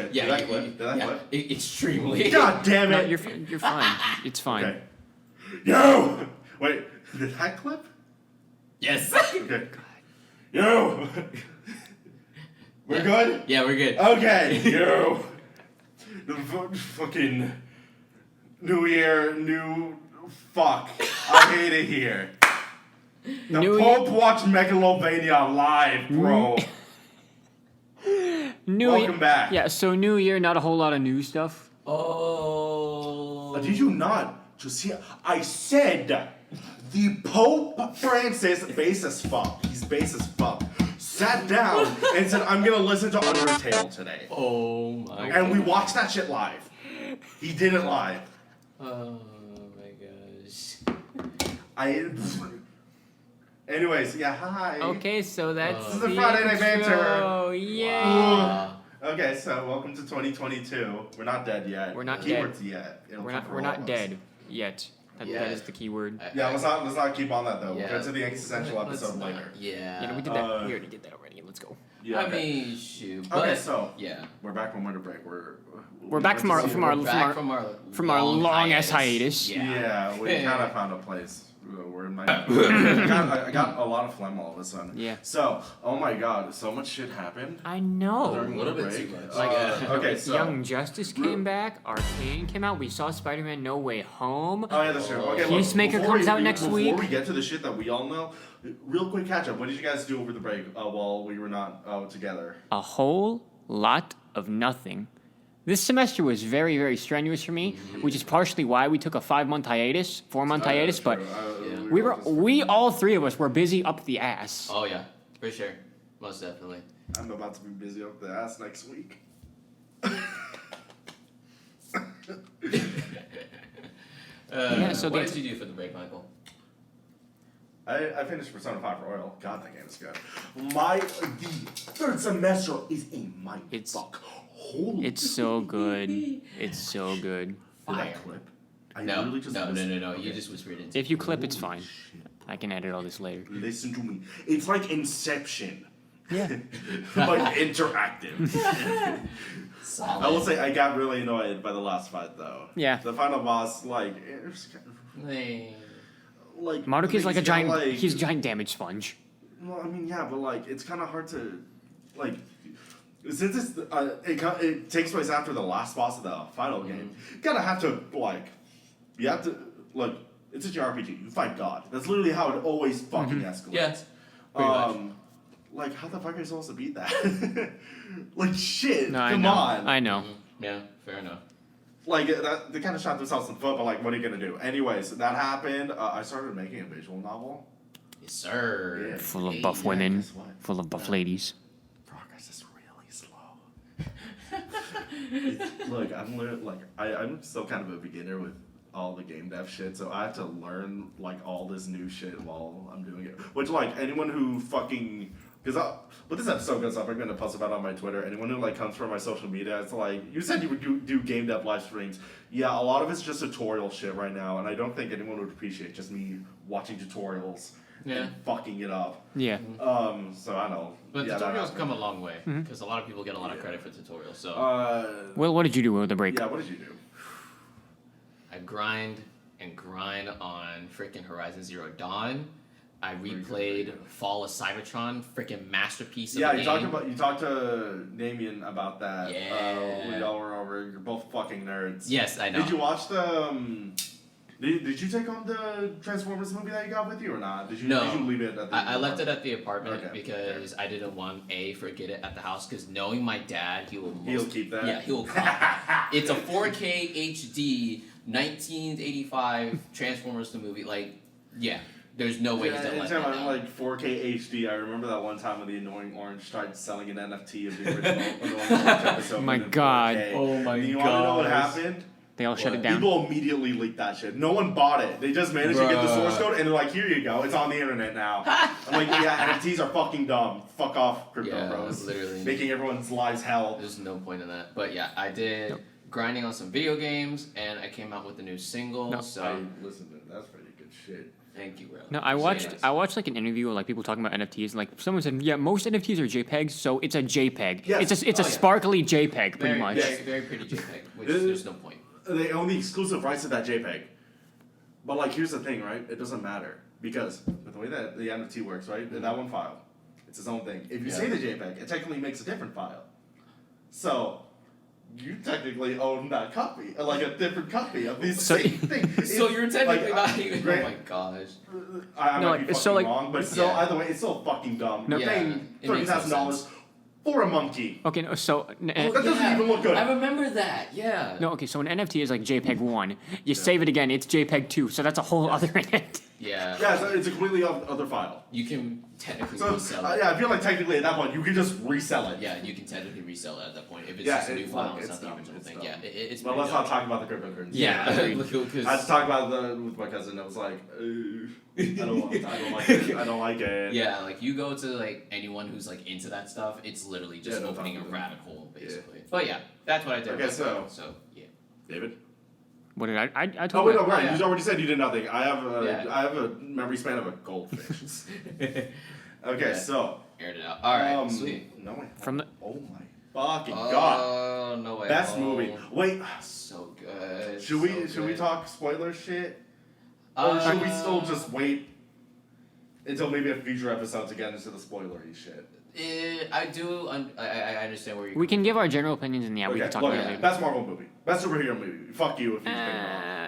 shit. Yeah, Did that clip? Did that clip? Extremely. God damn No, it! you're fine. It's fine. Okay. Yo! Wait, did that clip? Yes. Okay. Yo! We're good? Yeah, we're good. Okay, yo! The fucking New Year, new fuck. I hate it here. The Pope watched Megalovania live, bro. Welcome back. Yeah, so New Year, not a whole lot of new stuff. Oh. Did you not just hear? I said the Pope Francis, base as fuck. He's base as fuck. Sat down and said, "I'm gonna listen to Undertale today." Oh my. And we watched that shit live. He did it live. Oh my gosh. Anyways, yeah, hi. Okay, so that's This is the Friday Night Banter. Oh, yeah. Okay, so welcome to 2022. We're not dead yet. We're not Keywords yet. It'll come for We're all not of us. dead yet. That is the key word. Yeah, let's not keep on that though. Yeah. We'll go to the existential episode later. Yeah. Yeah, we did that. We already did that already. Let's go. Yeah, I mean, shoot. okay, But, so yeah. we're back from winter break. We're back from our long ass hiatus. Yeah, we kind of found a place. We're in my. I got a lot of phlegm all of a sudden. Yeah. So, oh my god, so much shit happened. I know. During A little winter bit break. too much. Okay, so. Young Justice came back. Arcane came out. We saw Spider-Man No Way Home. Oh yeah, that's true. Okay, Peacemaker look, comes out next week. Before we get to the shit that we all know, real quick catch up. What did you guys do over the break while we were not together? A whole lot of nothing. This semester was very, very strenuous for me, which is partially why we took a 4-month hiatus. But we all three of us were busy up the ass. Oh yeah, for sure, most definitely. I'm about to be busy up the ass next week. So what did you do for the break, Michael? I finished Persona 5 Royal. God, that game is good. The third semester is a mind fuck. Holy It's so good. It's so good. Did that clip? I No. literally just No. Okay. You just whispered it. If you clip, it's fine. I can edit all this later. Listen to me. It's like Inception. Yeah. But interactive. Solid. I will say I got really annoyed by the last fight though. Yeah. The final boss, like, it was kind of, Hey. like Maruki's like a he's giant. got, like- He's a giant damage sponge. Well, I mean, yeah, but like, it's kind of hard to, like, since it takes place after the last boss of the final game. You gotta have to you have to like, it's a JRPG. You fight God. That's literally how it always fucking escalates. Yeah. Pretty much. Like, how the fuck are you supposed to beat that? Like, shit. No, come on. I know. Yeah, fair enough. Like, they kind of shot themselves in the foot, but like, what are you gonna do? Anyways, that happened. I started making a visual novel. Yes, sir. Yeah. Full of buff women. guess what? Full of buff ladies. Progress is really slow. Look, I'm still kind of a beginner with all the game dev shit, so I have to learn like all this new shit while I'm doing it. Which, like, anyone who fucking but this episode goes up, I'm gonna post about it on my Twitter. Anyone who like comes from my social media, it's like, you said you would do game dev live streams. Yeah, a lot of it's just tutorial shit right now, and I don't think anyone would appreciate just me watching tutorials and fucking it up. Yeah. So I know. But yeah, tutorials come a long way because a lot of people get a lot of credit for tutorials. So Well, what did you do with the break? yeah, what did you do? I grind on freaking Horizon Zero Dawn. I replayed Fall of Cybertron, freaking masterpiece of Yeah, a game. you talked to Damien about that. Yeah. We all were over. You're both fucking nerds. Yes, I know. Did you watch the? Did you take home the Transformers movie that you got with you or not? Did you leave it at the I left it at the apartment Okay, because I didn't want forget it at the house because knowing my dad, He'll keep that? Yeah, he'll. It's a 4K HD 1985 Transformers the movie. Like, yeah, there's no way he's gonna let that down. Like 4K HD, I remember that one time when the Annoying Orange tried selling an NFT of the original Annoying Orange episode. My in God. 4K. Oh my You want to know what happened? They all shut it down. People immediately leaked that shit. No one bought it. They just managed to get the source code and they're like, here you go. It's on the internet now. I'm like, yeah, NFTs are fucking dumb. Fuck off, crypto bros. Literally. Making everyone's lives hell. There's no point in that. But yeah, I did grinding on some video games and I came out with a new single. So I listened to it. That's pretty good shit. Thank you, bro. No, I watched like an interview of like people talking about NFTs, and like someone said, yeah, most NFTs are JPEGs, so it's a JPEG. Yes. It's a sparkly JPEG, pretty very, much. very pretty JPEG, which there's no point. They own the exclusive rights to that JPEG. But like, here's the thing, right? It doesn't matter because with the way that the NFT works, right? That one file, it's its own thing. If you say the JPEG, it technically makes a different file. So you technically own that copy, like a different copy of the same thing. So you're technically like, not even. right? Oh my gosh. I No, might be like, fucking so, like- wrong, but still, either way, it's still fucking dumb. No. You're paying It makes no $30,000 for a monkey. Okay, no, so That doesn't even look good. I remember that. Yeah. no, okay, so an NFT is like JPEG 1. You save it again, it's JPEG 2, so that's a whole other NFT. Yeah. Yeah, it's a completely other file. You can technically So resell it. yeah, I feel like technically at that point you can just resell it. Yeah, you can technically resell it at that point if it's Yeah, just a new it's file. like- It's it's not the dumb, original it's thing. dumb. Yeah, it's. Well, pretty let's not dumb. talk about the cryptocurrency. Yeah, I because had to talk about with my cousin. I was like, I don't like it. I don't like it. yeah, like you go to like anyone who's like into that stuff, it's literally just Yeah, no opening a problem. rabbit hole basically. But yeah, that's what I did. Okay, with so- it. So yeah. David. What did I Oh told wait, you. no, right. yeah. You already said you did nothing. I have Yeah. a memory span of a goldfish. Okay, Yeah. so Aired it out. All right, sweet. No way. From the- Oh my fucking god. Oh no way. Best home. movie. Wait, So good. should we so good. talk spoiler shit? Or should we still just wait until maybe a future episode to get into the spoilery shit? I do. I understand where you're. We can give our general opinions and we Okay, can talk look, about it later. best Marvel movie. Best superhero movie. Fuck you if you think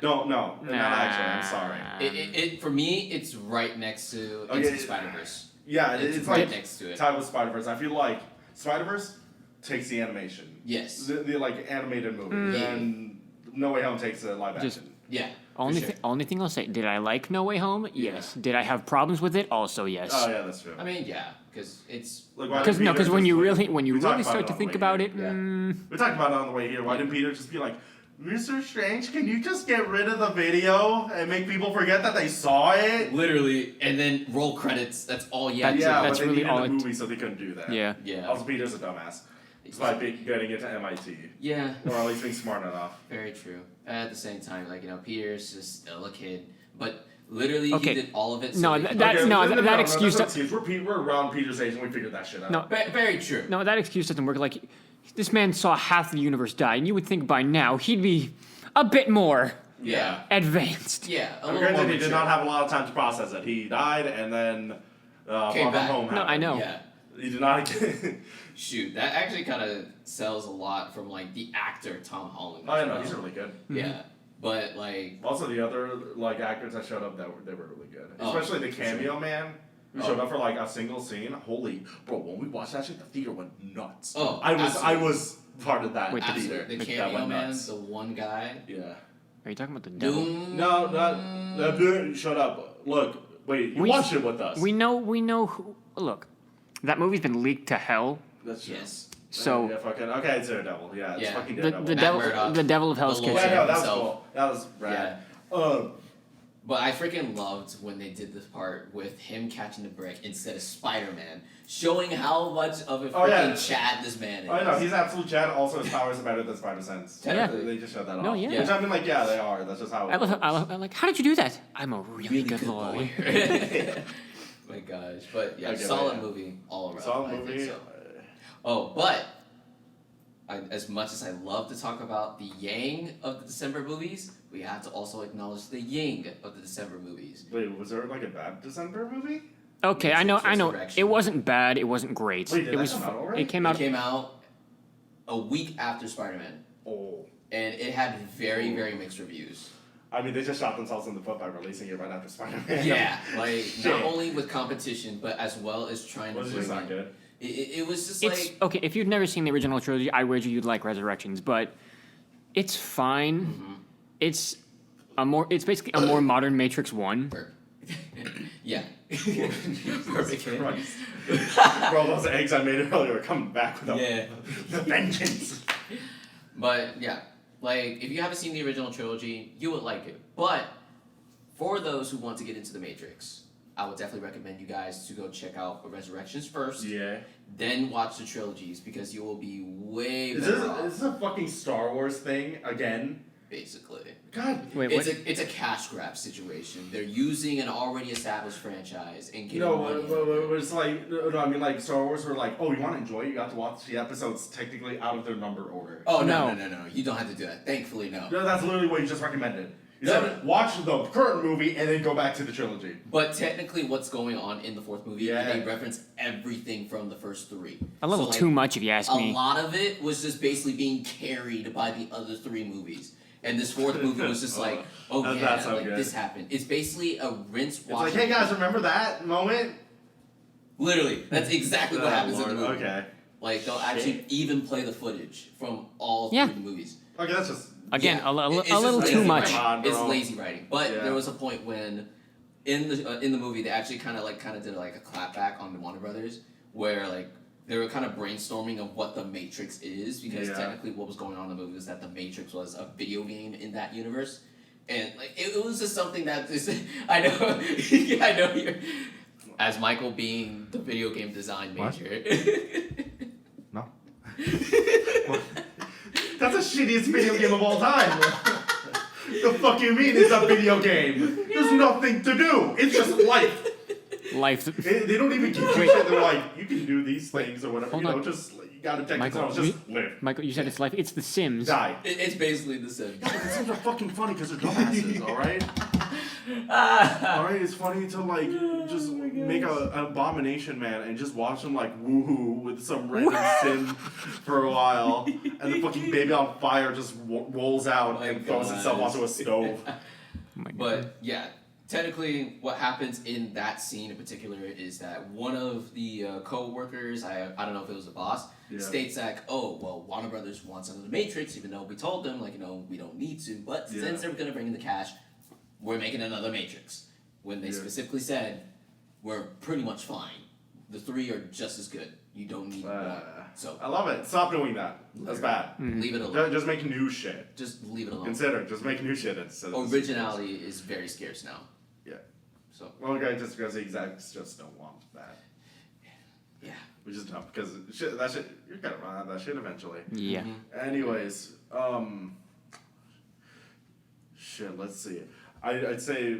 wrong. No, not actually. I'm sorry. It for me, it's right next to Okay, Into the Spider-Verse. Yeah, It's like right next to it. tied with Spider-Verse. I feel like Spider-Verse takes the animation. Yes. The like animated movie. And No Way Home takes the live Just- action. Yeah. Only for sure. only thing I'll say, did I like No Way Home? Yes. Did I have problems with it? Also yes. Oh yeah, that's true. I mean, yeah, because it's. Like, why Because didn't Peter when just, you like- really we talked about start it to on think the way about here. it, Yeah. We talked about it on the way here. Why didn't Peter just be like, Mr. Strange, can you just get rid of the video and make people forget that they saw it? Literally, and then roll credits. That's all you have to Yeah, that's but they really needed all the it- movie, so they couldn't do that. yeah. Yeah. Also, Peter's a dumbass. Despite getting into MIT. Yeah. Or at least being smart enough. Very true. At the same time, like Peter's just still a kid, but literally Okay. he did all of it. So No, they could- that excuse That's We're around Peter's age and we figured that shit out. No. Very true. No, that excuse doesn't work. Like, this man saw half the universe die, and you would think by now he'd be a bit more Yeah. advanced. Yeah. A little Granted, more he did mature. not have a lot of time to process it. He died and then Came Far From back. Home No, happened. I know. Yeah. He did not. Shoot, that actually kind of sells a lot from like the actor Tom Holland. I as know well. he's really good. Yeah, but like Also, the other like actors that showed up, they were really good. Oh, Especially the for cameo man who Oh. showed up for like a single scene. Holy bro, when we watched that shit, the theater went nuts. Oh, I absolutely. was part of that Wait, the theater. absolutely, the That cameo went man, nuts. the one guy. Yeah. Are you talking about the devil? Doom. No, that dude. Shut up. Look, wait. You We- watched it with us. We know who. Look, that movie's been leaked to hell. That's true. Yes. So yeah, fucking okay. It's Daredevil. Yeah, it's Yeah. fucking the Daredevil. the Matt devil Murdock, the devil of Hell's the Kitchen. Lord. Yeah, no, that was himself. cool. That was rad. But I freaking loved when they did this part with him catching the brick instead of Spider-Man, showing how much of a freaking Oh, yeah. Chad this man is. I know he's absolute Chad. Also, his powers are better than Spider-Sense. Yeah. They just showed that No, off. yeah. Which I mean, like, yeah, they are. That's just how. I love, like, how did you do that? I'm a really good lawyer. My gosh, but yeah, Okay, solid yeah. movie all around. Solid I think movie. so. Oh, but as much as I love to talk about the yang of the December movies, we have to also acknowledge the yin of the December movies. Wait, was there like a bad December movie? Okay, I know. Resurrection. It wasn't bad. It wasn't great. Wait, did it that was. come out already? It came It out. came out a week after Spider-Man, Oh. and it had very, very mixed reviews. I mean, they just shot themselves in the foot by releasing it right after Spider-Man. Yeah, like Shit. not only with competition, but as well as trying to Was it bring just not in- good? It was just It's like okay. If you've never seen the original trilogy, I wager you'd like Resurrections, but it's fine. Mm-hmm. It's It's basically a more modern Matrix 1. yeah, perfect. Christ. Bro, those eggs I made earlier are coming back with a Yeah. the vengeance. But yeah, like if you haven't seen the original trilogy, you would like it. But for those who want to get into the Matrix, I would definitely recommend you guys to go check out Resurrections first, Yeah. then watch the trilogies because you will be way Is better this, off. is this a fucking Star Wars thing again? basically. God. Wait, It's a cash grab situation. They're using an already established franchise and getting No, money. it's like no, I mean like Star Wars were like, oh, you want to enjoy it? You got to watch the episodes technically out of their number order. Oh No. no! You don't have to do that. Thankfully, no. No, that's literally what you just recommended. You No, said watch the current movie and then go back to the trilogy. But technically, what's going on in the fourth movie? Yeah. They reference everything from the first three. A little So, like, too much, if you ask A me. lot of it was just basically being carried by the other three movies. And this fourth movie was just like, oh That's yeah, not so like good. this happened. It's basically a rinse It's wash. like, hey guys, remember that moment? Literally, that's exactly what Oh, happens in the Lord, movie. Okay. Like they'll actually even play the footage from all Yeah. three movies. Okay, that's just. Again, Yeah, a it's little just too lazy much. writing. Come on, It's bro. lazy writing. But Yeah. there was a point when in the movie they actually kind of did like a clapback on the Warner Brothers where like they were kind of brainstorming of what the Matrix is because Yeah. technically what was going on in the movie was that the Matrix was a video game in that universe. And like it was just something that just I know I know you're as Michael being the video game design What? major. No. That's the shittiest video game of all time. The fuck you mean it's a video game? There's nothing to do. It's just life. Life. They don't even give you Wait. shit. They're like, you can do these Wait, things or whatever. hold You know, on. just you gotta check Michael, this out. Just live. Michael, you said it's life. It's The Sims. Die. It's basically the same. Yeah, but the Sims are fucking funny because they're dumbasses, alright? Ah. Alright, it's funny to like just make an abomination man and just watch him like woohoo with some random sim for a while, and the fucking baby on fire just rolls out My and throws God. itself onto a stove. Oh my God. But yeah, technically, what happens in that scene in particular is that one of the co-workers, I don't know if it was the boss, Yeah. states like, oh, well, Warner Brothers wants another Matrix, even though we told them, like, we don't need to, but Yeah. since they're going to bring in the cash, we're making another Matrix. When they Yeah. specifically said, we're pretty much fine. The three are just as good. You don't need more. So, I love it. Stop doing that. That's bad. leave it alone. Just make new shit. Just leave it alone. Consider. Just make new shit instead of Originality is very scarce now. Yeah. So, Well, okay, just because the execs just don't want that. yeah. We just don't because that shit you're gonna run out of that shit eventually. Yeah. Mhm. Anyways, shit. Let's see. I'd say,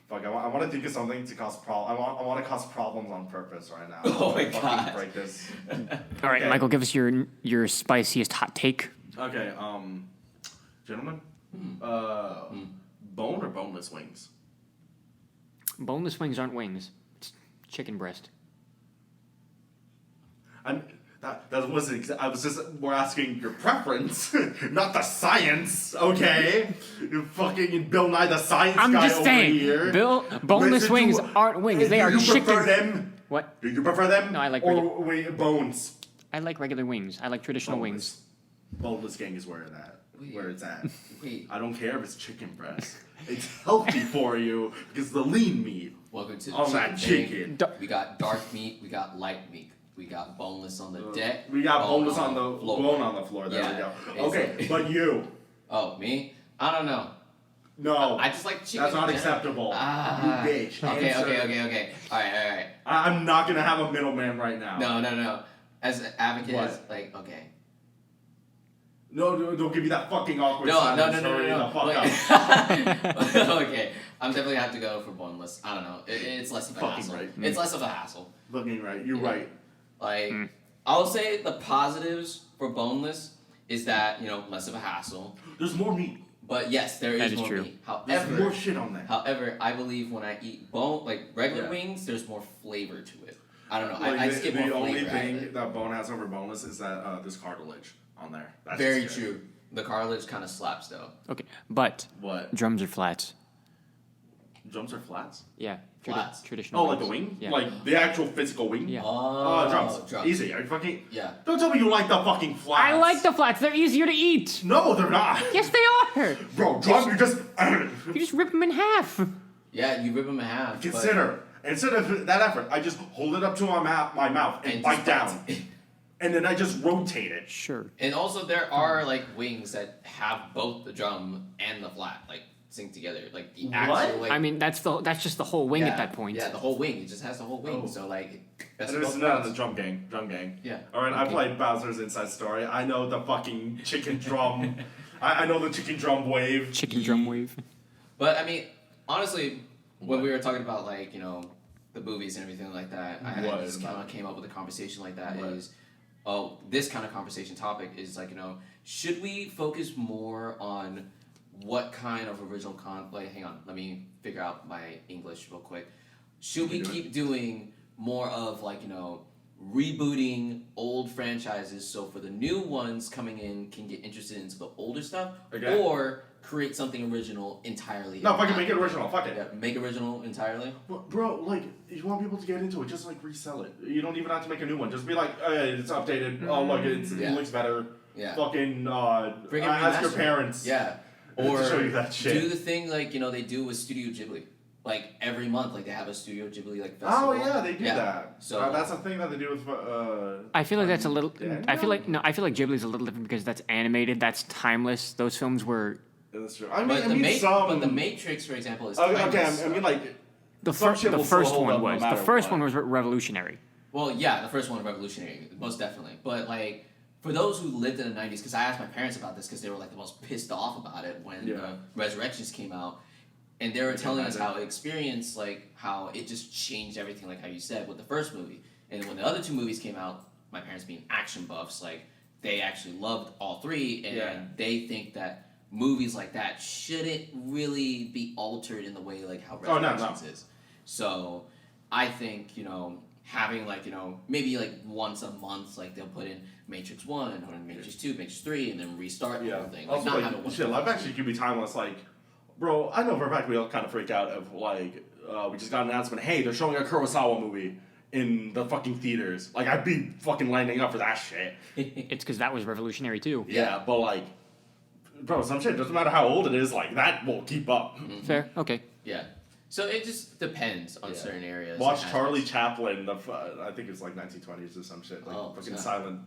fuck. I want to think of something to cause I want to cause problems on purpose right now. Oh my Fucking God. Break this. All right, Okay. Michael, give us your spiciest hot take. Okay. Gentlemen. Bone or boneless wings? Boneless wings aren't wings. It's chicken breast. That wasn't. I was just. We're asking your preference, not the science. Okay. You fucking Bill Nye the Science I'm guy just over saying, here. boneless Listen wings to- aren't wings. They Do are you chicken. prefer them? What? Do you prefer them? No, I like or wait, bones. I like regular wings. I like traditional wings. Boneless gang is where it's at. Wait. I don't care if it's chicken breast. It's healthy for you because the lean meat Welcome to the on that chicken. chicken. D- We got dark meat, we got light meat, we got boneless on the deck. We got bone boneless on the floor. bone on the floor. There Yeah, we go. Okay, exactly. but you. Oh, me? I don't know. No. I just like chicken. That's not in general. acceptable. Ah. You bitch. Okay, Answer. okay. Alright. I'm not gonna have a middleman right now. No. As an advocate, What? as, like, okay. No, don't give me that fucking awkward No. silence. Hurry the fuck Wait. up. Okay, I'm definitely have to go for boneless. I don't know. It's less of a Fucking hassle. right. It's less of a hassle. Fucking right. You're Yeah. right. Like, Mm. I'll say the positives for boneless is that, less of a hassle. There's more meat. But yes, there That is is more true. meat. There's more However, shit on there. I believe when I eat regular Yeah. wings, there's more flavor to it. I don't know. Like, I just get more the only flavor out of thing it. that bone has over boneless is that there's cartilage on there. That's Very just good. true. The cartilage kind of slaps though. Okay, but What? drums are flats. Drums are flats? Yeah. Flats? Traditional. Oh, like the wings. wing? Yeah. Like the actual physical wing? Yeah. Oh, Drums. Easy. Are you fucking? Yeah. Don't tell me you like the fucking flats. I like the flats. They're easier to eat. No, they're not. Yes, they are. Bro, drums, you just. You just rip them in half. Yeah, you rip them in half. but- Consider. Instead of that effort, I just hold it up to my mouth and bite just down. bite. And then I just rotate it. Sure. And also, there are like wings that have both the drum and the flat like sync together, like the actual. Like, I mean, that's just the whole wing yeah, at that point. Yeah, the whole wing. It just has the whole wing. Oh. So like, And best there's of both none of worlds. the drum gang. Yeah. Alright, I Okay. played Bowser's Inside Story. I know the fucking chicken drum. I know the chicken drum wave. Chicken drum wave. But I mean, honestly, when we were talking about like the movies and everything like that, I just kind of came up with a conversation like that. This kind of conversation topic is like should we focus more on what kind of original hang on, let me figure out my English real quick. Should we keep doing more of like rebooting old franchises so for the new ones coming in can get interested into the older stuff, or create something original entirely? No, fucking make it original. Fuck it. Yeah, make original entirely. Bro, like, you want people to get into it, just like resell it. You don't even have to make a new one. Just be like, hey, it's updated. Oh, look, it looks better. Yeah. Fucking ask your parents. Yeah. Or to show you that shit. Do the thing like they do with Studio Ghibli. Like every month, like they have a Studio Ghibli like festival. Oh yeah, they do that. So that's a thing that they do with. I feel like that's a little. I feel like Ghibli's a little different because that's animated. That's timeless. Those films were. Yeah, that's true. I mean, but the Matrix, for example, is okay. timeless. I mean, like the first one was revolutionary. Well, yeah, the first one was revolutionary, most definitely. But like for those who lived in the '90s, because I asked my parents about this because they were like the most pissed off about it when Resurrections came out. And they were telling us how how it just changed everything, like how you said, with the first movie. And then when the other two movies came out, my parents being action buffs, like, they actually loved all three, and they think that movies like that shouldn't really be altered in the way, like, how Resurrections is. So, I think, having, like, maybe, like, once a month, like, they'll put in Matrix 1, or Matrix 2, Matrix 3, and then restart the whole thing. Like, also, live action could be timeless, like... Bro, I know for a fact we all kind of freak out of, like, we just got an announcement, hey, they're showing a Kurosawa movie in the fucking theaters. Like, I'd be fucking lining up for that shit. It's because that was revolutionary, too. Yeah, but, like, bro, some shit, doesn't matter how old it is, like, that will keep up. Fair, okay. Yeah. So it just depends on certain areas. Watch Charlie Chaplin, I think it's like 1920s or some shit, like, fucking silent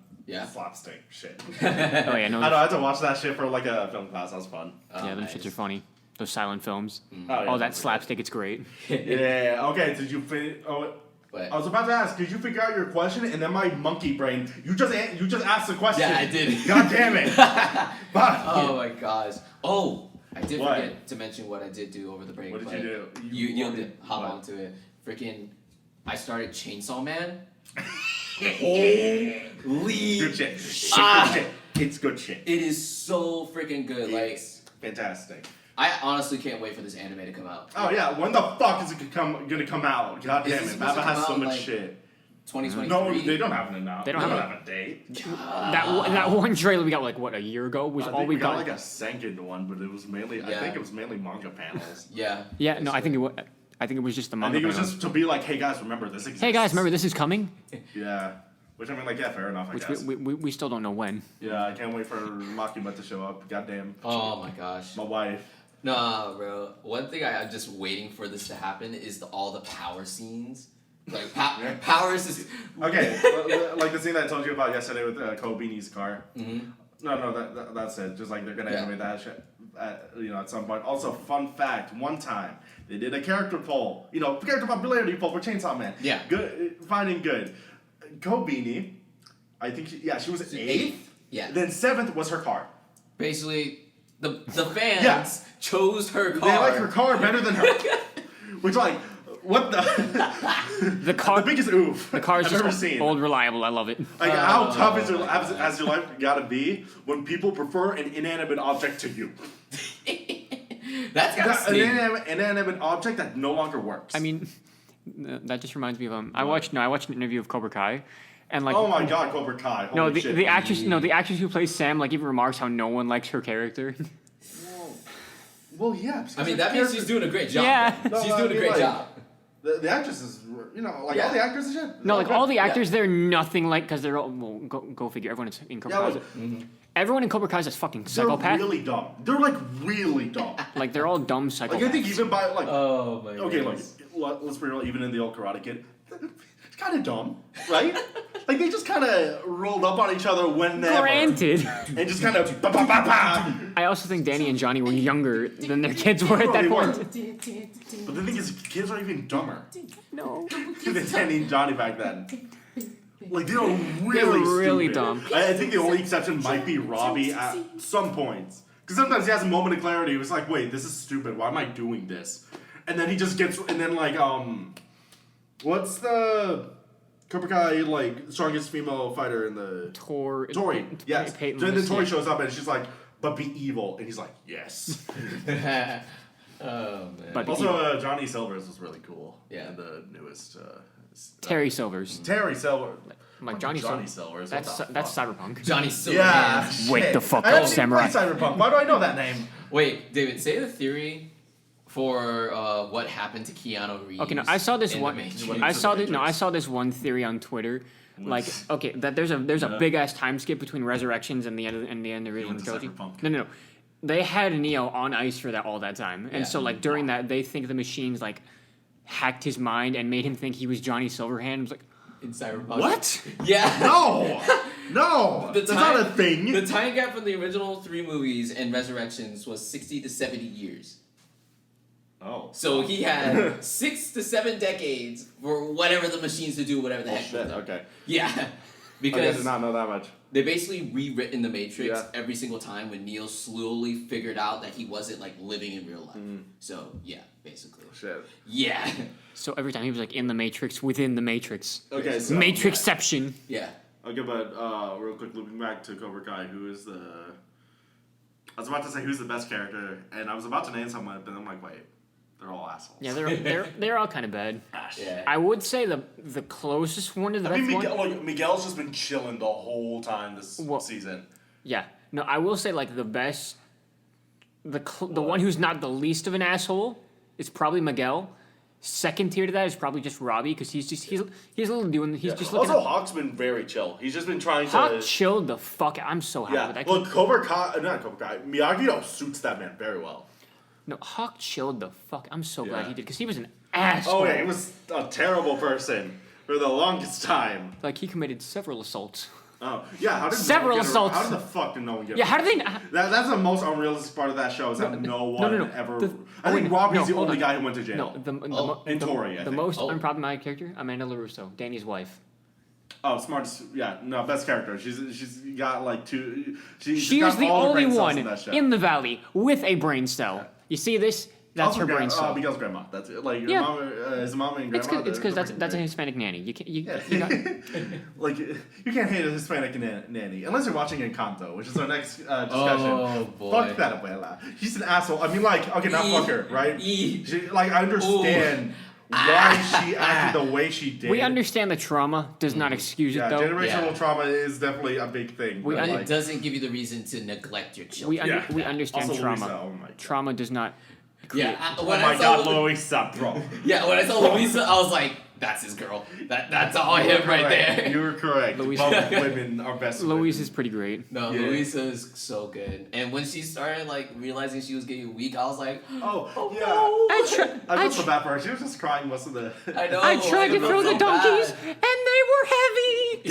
slapstick shit. No. I know, I had to watch that shit for, like, a film class, that was fun. Yeah, them shits are funny. Those silent films. Oh, that slapstick, it's great. Yeah, okay, did you finish? I was about to ask, did you figure out your question? And then my monkey brain, you just asked the question. Yeah, I did. God damn it. Oh my gosh. Oh, I did forget to mention what I did do over the break. What did you do? You did hop onto it. Freaking, I started Chainsaw Man. Holy good shit. Good shit. It's good shit. It is so freaking good. It's fantastic. I honestly can't wait for this anime to come out. Oh yeah, when the fuck is it gonna come out? God damn it, Mappa has so much shit. 2023? No, they don't have it They don't have a date. That one trailer we got like what, a year ago was all we got. Like a second one, but it was mainly I think it was mainly manga panels. Yeah, no, I think it was just the manga. I think it was just to be like, hey guys, remember this exists. Hey guys, remember this is coming. Yeah. Which I mean, like, yeah, fair enough, I guess. We still don't know when. Yeah, I can't wait for Makima to show up. Goddamn. Oh my gosh. My wife. Nah, bro. One thing I'm just waiting for this to happen is all the power scenes. Like, powers is... Okay, like the scene that I told you about yesterday with Kobeani's car. Mm-hmm. No, that's it. Just like they're gonna animate that shit, at some point. Also, fun fact: one time they did a character poll. Character popularity poll for Chainsaw Man. Yeah. Good, finding good. Kobeani, I think she was 8th. Yeah. Then 7th was her car. Basically, the fans chose her car. They like her car better than her. Which, like, what the? The car, the biggest oof the car is I've just ever seen. old, reliable. I love it. Like, how tough has your life gotta be when people prefer an inanimate object to you? That's gotta an inanimate object that no longer works. I mean, that just reminds me of I watched an interview of Cobra Kai, and like, oh my god, Cobra Kai. Holy shit. the actress who plays Sam like even remarks how no one likes her character. Well, yeah. I mean, that means she's doing a great job. Yeah. She's doing a great job. The actresses, all the actors and shit. No, like all the actors, they're nothing like, because they're all, well, go figure. Everyone in Cobra Kai. Everyone in Cobra Kai is a fucking psychopath. They're really dumb. They're like really dumb. Like they're all dumb psychopaths. Like I think even by like. Oh my. Okay, look. Let's be real. Even in the old Karate Kid, it's kind of dumb, right? Like they just kind of rolled up on each other whenever. Granted. And just kind of ba ba ba ba. I also think Danny and Johnny were younger than their kids were at that point. But the thing is, kids are even dumber. No. Than Danny and Johnny back then. Like they were They were really stupid. dumb. I think the only exception might be Robbie at some points. Because sometimes he has a moment of clarity. He was like, wait, this is stupid. Why am I doing this? And then he just gets, and then like, what's the Cobra Kai, like, strongest female fighter in the... Tori, yes. Peyton Then Lewis, Tori yeah. shows up and she's like, but be evil. And he's like, yes. Oh man. But- Also, Johnny Silver's was really cool. Yeah. In the newest... Terry Silvers. Terry Silver. I'm like, Johnny Silver's. That's Cyberpunk. Johnny Yeah. Silverhand. Wake shit. the fuck I up, haven't even Samurai. played Cyberpunk. Why do I know that name? Wait, David, say the theory for what happened to Keanu Reeves. Okay, no, I saw this in one. The Matrix. When- I to saw the this. No, I Matrix. saw this one theory on Twitter. Like, okay, that there's a big ass time skip between Resurrections and the end of the original went to trilogy. Cyberpunk. No. They had Neo on ice for all that time, and Yeah. so like during that, they think the machines like hacked his mind and made him think he was Johnny Silverhand. I was like, In Cyberpunk. What? Yeah. No! The That's time- not a thing. The time gap from the original 3 movies and Resurrections was 60 to 70 years. Oh. So he had 6 to 7 decades for whatever the machines to do, whatever the Oh, heck. shit, with them. okay. Yeah. I Because did not know that much. they basically rewritten the Matrix Yeah. every single time when Neo slowly figured out that he wasn't like living in real life. So yeah, basically. Shit. Yeah. so every time he was like in the Matrix, within the Matrix, Okay, so... Matrixception. Yeah. Okay, but real quick, looping back to Cobra Kai, who is the... I was about to say who's the best character, and I was about to name someone, but I'm like, wait, they're all assholes. Yeah, they're all kind of bad. Yeah. I would say the closest one to the I best mean, one. Miguel's just been chilling the whole time this Well- season. Yeah. No, I will say like the best, the one who's not the least of an asshole is probably Miguel. Second tier to that is probably just Robbie because he's a little doing he's just looking. Also, Hawk's been very chill. He's just been trying Hawk to... chilled the fuck out. I'm so happy Yeah, with that. well, Cobra Kai, not Cobra Kai, Miyagi suits that man very well. No, Hawk chilled the fuck. I'm so glad Yeah. he did because he was an asshole. Oh yeah, he was a terrible person for the longest time. Like he committed several assaults. Oh yeah, how did Several no one get assaults. How did the fuck did no one get? Yeah, how do they? That's the most unrealistic part of that show is that no one ever. I think Robbie's the hold only on. guy who went to jail. No, and Tori, I the think. most unproblematic character, Amanda LaRusso, Danny's wife. Oh, smartest. Yeah, no, best character. She's got like two. She got is the all only brain cells one in that show. in the valley with a brain cell. Yeah. You see this? That's Also her brain cell. Miguel's grandma. That's it. Like Yeah. his mom and grandma. It's because they're that's a freaking Hispanic nanny. You can't you Yeah. got, like you can't hate a Hispanic nanny unless you're watching Encanto, which is our next discussion. Oh, boy. Fuck that abuela. She's an asshole. I mean, like, okay, not fuck her, right? E. She, like, I understand why she acted the way she did. we understand the trauma does not excuse Yeah, it though. generational Yeah. trauma is definitely a big thing. We but, And under- it doesn't give you the reason to neglect your children. We Yeah. understand Also, trauma. Louisa, oh my god. Trauma does not. Yeah. Oh When my I saw god, Louisa, bro. Yeah, when I saw Louisa, I was like, that's his girl. That's all him right there. You were correct. Louisa- Both women are best. Louise women. is pretty great. No, Yeah. Louisa is so good. And when she started like realizing she was getting weak, I was like, Oh, yeah. no. I felt so bad for her. She was just crying most of the. I know. I tried to felt throw the so donkeys bad. and they were heavy.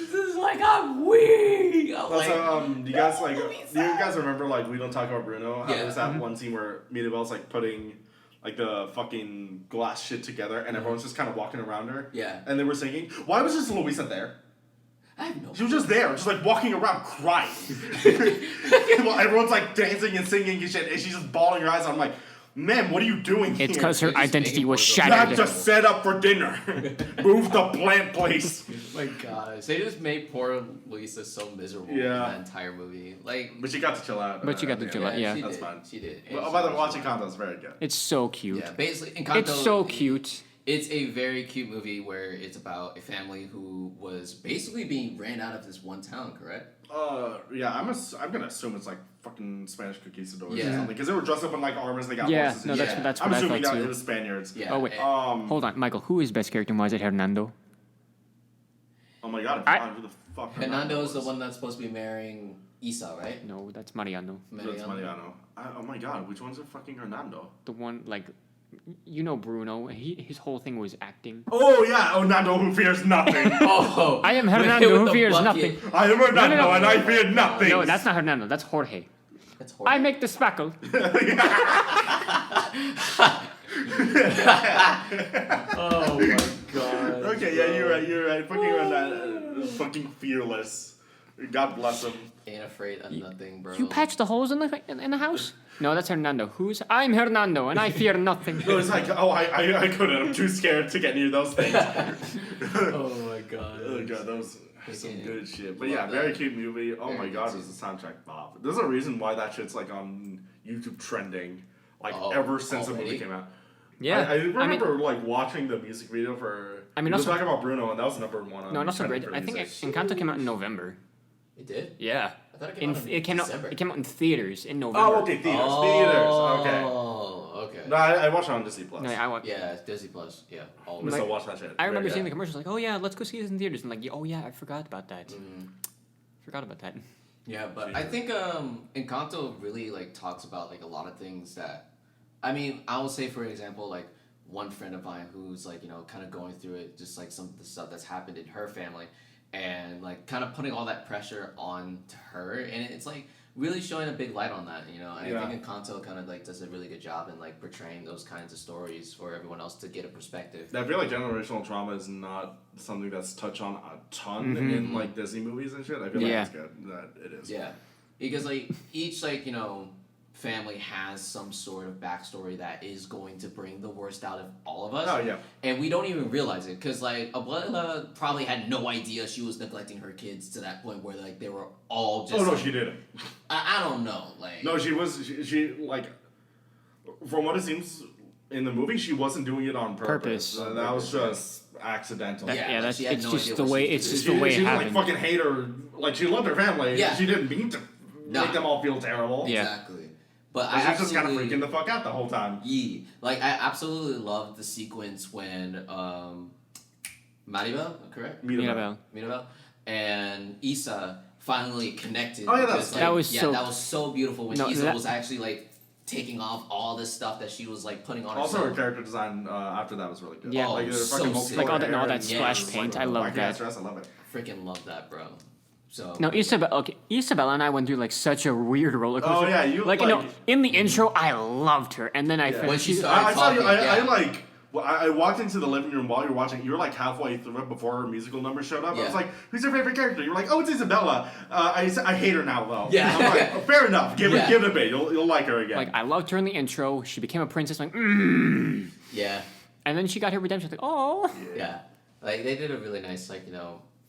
This is like I'm weak. I'm Also, like, do you guys like? Louisa. Do you guys remember like We Don't Talk About Bruno? How Yeah. there's that one scene where Mirabel's like putting like the fucking glass shit together, and everyone's just kind of walking around her. Yeah. And they were singing. Why was just Louisa there? I have no. She was just there, just like walking around crying. While everyone's like dancing and singing and shit, and she's just bawling her eyes out. I'm like, man, what are you doing here? It's because her They're just identity making was for the- You have shattered. to set up for dinner. Move the plant, please. Oh my gosh, they just made poor Louisa so miserable Yeah. in that entire movie. Like, But she got to chill out. But she got to chill out, yeah. she That's did. fine. She did. Well, And by she the was watching good. content is very good. It's so cute. Yeah, basically, Encanto, It's so cute. It's a very cute movie where it's about a family who was basically being ran out of this one town, correct? Yeah, I'm gonna assume it's like fucking Spanish conquistadors or Yeah. something because they were dressed up in like armors. They got Yeah, horses. no, and that's shit. that's I'm what I assuming thought that it too. was Spaniards. Yeah. Oh, wait. and- Hold on, Michael. Who is best character? And why is it Hernando? Oh my god, I- who the fuck? Hernando is the one that's supposed to be marrying Isa, right? No, that's Mariano. That's Mariano. Oh my god, which one's a fucking Hernando? The one like, you know Bruno. His whole thing was acting. Oh yeah, Hernando who fears nothing. Oh, I am with Hernando the who fears bucket. nothing. I am Hernando no. and I fear nothing. No, that's not Hernando. That's Jorge. That's horrible. I make the spackle. Oh my god. Okay, yeah, you're right. Fucking Hernando, fucking fearless. God bless him. Ain't afraid of nothing, bro. You patch the holes in the house? No, that's Hernando. I'm Hernando, and I fear nothing. No, it's like, I couldn't. I'm too scared to get near those things. Oh my god. Oh god, that was some good shit. But Love yeah, that. very cute movie. Oh Very my good god, too. it's a soundtrack bop. There's a reason why that shit's like on YouTube trending, like Oh, ever since the already? movie came out. Yeah. I remember like watching the music video for. I mean, we were also- talking about Bruno, and that was number one. On No, and also trending great. for I think music. Encanto came out in November. It did? Yeah. I thought it came out in December. It came out in theaters in November. Oh, okay, theaters. Oh, Okay. okay. No, I watched it on Disney Plus. No, I want. Yeah, it's Disney Plus. Yeah. All I'm of gonna it. still watch that shit. I remember Yeah. seeing the commercials like, oh yeah, let's go see this in theaters, and like, oh yeah, I forgot about that. Mhm. Forgot about that. Yeah, but I think Encanto really like talks about like a lot of things that, I mean, I will say for example like one friend of mine who's like kind of going through it, just like some of the stuff that's happened in her family, and like kind of putting all that pressure on to her, and it's like really showing a big light on that, and Yeah. I think Encanto kind of like does a really good job in like portraying those kinds of stories for everyone else to get a perspective. I feel like generational trauma is not something that's touched on a ton Mhm. in like Disney movies and shit. I feel Yeah. like it's good that it is. Yeah, because like each like family has some sort of backstory that is going to bring the worst out of all of us. Oh yeah. And we don't even realize it, because like Abuela probably had no idea she was neglecting her kids to that point where like they were all just. Oh no, like, she didn't. I don't know, like. No, she was. She like. From what it seems in the movie, she wasn't doing it on purpose. Purpose. That was just accidental. Yeah, Yeah, like, that's she had it's no just idea the what way she was it's doing. just the way she it didn't happened. like fucking hate her. Like she loved her family. Yeah. She didn't mean to Nah. make them all feel terrible. Yeah. Exactly. But But I she was just kind of absolutely- freaking the fuck out the whole time. Yeah, like I absolutely loved the sequence when Maribel, correct? Mirabel. Mirabel and Issa finally connected. Oh, yeah, because, that's- like, That was so- that was so beautiful when No, Issa that- was actually like taking off all this stuff that she was like putting on Also, her herself. character design after that was really good. Yeah. like, Oh, the so fucking sick. Like all that- hair all that and splash just, paint, like, I love black that. ass dress, I love it. Freaking love that, bro. So Isabella and I went through like such a weird roller coaster. Oh, yeah, you, like like- in the intro I loved her, and then I Yeah. felt When she she's started I saw you. talking, I yeah. like. Well, I walked into the living room while you were watching. You were like halfway through it before her musical number showed up. I was Yeah. like, "Who's your favorite character?" You were like, "Oh, it's Isabella." I hate her now though. Yeah. I'm like, oh, fair enough. Give Yeah. it a bit. You'll like her again. like I loved her in the intro. She became a princess, like yeah, and then she got her redemption. Like oh, yeah, like they did a really nice like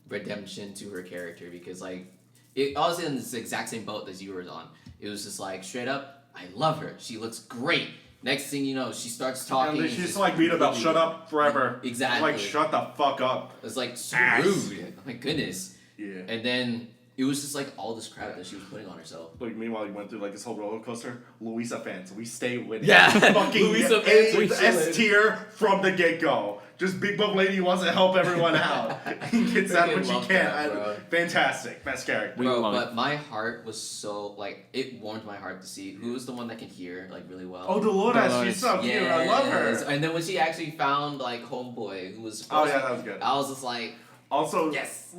redemption to her character, because like it I was in this exact same boat as you were on. It was just like straight up, I love her. She looks great. Next thing you know, she starts talking. And then and she's just like, "Beat about completely- shut up forever." Exactly. Like, shut the fuck up. It's like so Ass. rude. Oh my goodness. Yeah. And then it was just like all this crap that she was putting on herself. Like meanwhile, you went through like this whole roller coaster. Louisa fans, we stay with Yeah. fucking Louisa fans, we S chillin'. tier from the get go. Just big buff lady who wants to help everyone out. Gets out when she love can. that, bro. Fantastic, best character. We Bro, love but my heart was so like it warmed my heart to see who was the one that can hear like really well. Oh, Dolores, Dolores. she's so cute. I love Yes. her. And then when she actually found like homeboy who was Oh supposed yeah, that was good. I was just like, Also, Yes.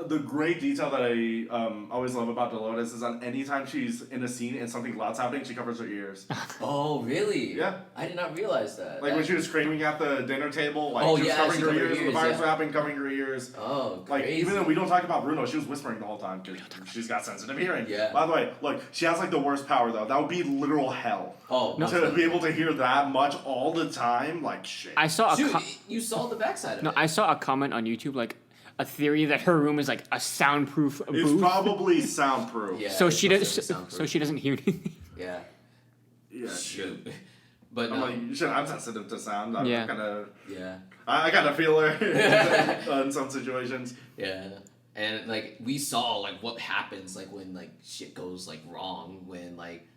the great detail that I always love about Dolores is on any time she's in a scene and something loud's happening, she covers her ears. oh really? Yeah. I did not realize that. Like when she was screaming at the dinner table, like Oh, she was yeah, covering she her covered her ears, when the ears, fires yeah. were happening, covering her ears. Oh, Like crazy. even though we don't talk about Bruno, she was whispering the whole time because she's got sensitive hearing. Yeah. By the way, look, she has like the worst power though. That would be literal hell. Oh No. To be able to hear that much all the time, like shit. I saw a Dude, co- you saw the backside of no it. I saw a comment on YouTube like a theory that her room is like a soundproof It's booth, probably soundproof. Yeah. so it's she supposed does to be so soundproof. she doesn't hear anything. Yeah. Yeah. Shoot. But I'm no. like, shit, I'm sensitive to sound. I'm Yeah. kind of, Yeah. I kind of feel her in some situations. Yeah. And like we saw like what happens like when like shit goes like wrong when like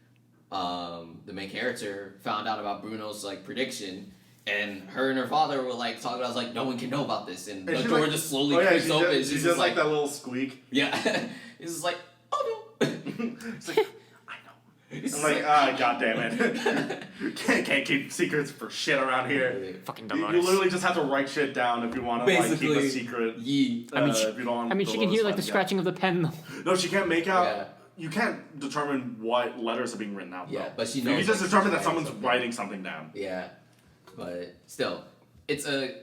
the main character found out about Bruno's like prediction, and her and her father were like talking about like no one can know about this, and the she's door like- just slowly Oh yeah, creaks she open. does, she She's does just like that little squeak. yeah. It's just like oh no. It's like, I know. I'm like, god damn it. can't keep secrets for shit around here. Fucking You Dolores. literally just have to write shit down if you want to like keep Basically, a secret. Yee. I mean, if you don't want she can hear like the scratching of the pen though. No, she can't make out. Yeah. You can't determine what letters are being written out. Yeah, though. but she You knows, can just like, determine she's that someone's something. writing something down. Yeah, but still, it's a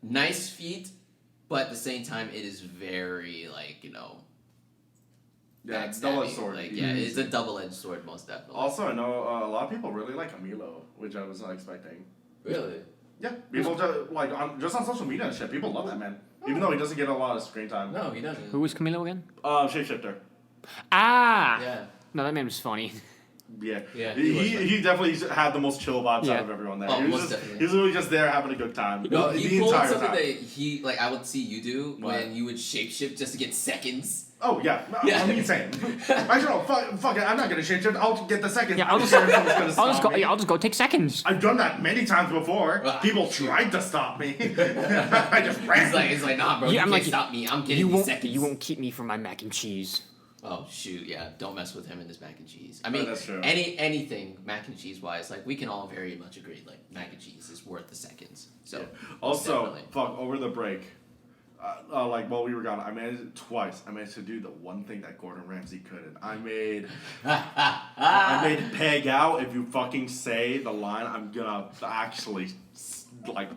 nice feat, but at the same time, it is very like Yeah, it's double-edged sword. Like, yeah, it's a double-edged sword, most definitely. Also, I know a lot of people really like Emilio, which I was not expecting. Really? Yeah, people just on social media and shit. People love that man, even though he doesn't get a lot of screen time. No, he doesn't. Who was Camilo again? Shapeshifter. Ah. Yeah. No, that man was funny. Yeah, Yeah, he definitely had the most chill vibes out of everyone there. Oh, he was most just, definitely. he was literally just there having a good time. No, the he pulled entire something time. that he like I would see you do What? when you would shapeshift just to get seconds. Oh yeah, Yeah. I'm insane. Actually, no, fuck it. I'm not gonna shapeshift. I'll get the seconds. Yeah, I'll just I'll just go take seconds. I've done that many times before. Ah, People tried to stop me. I just ran. It's like, nah, bro, Yeah, you I'm can't like, stop me. I'm getting You these won't. seconds. You won't keep me from my mac and cheese. Oh shoot, yeah, don't mess with him and his mac and cheese. I mean, that's true. anything mac and cheese wise, like we can all very much agree, like mac and cheese is worth the seconds. So Yeah. most Also, definitely. fuck, over the break, like while we were gone, I managed it twice. I managed to do the one thing that Gordon Ramsay couldn't. I made peg out. If you fucking say the line, I'm gonna actually like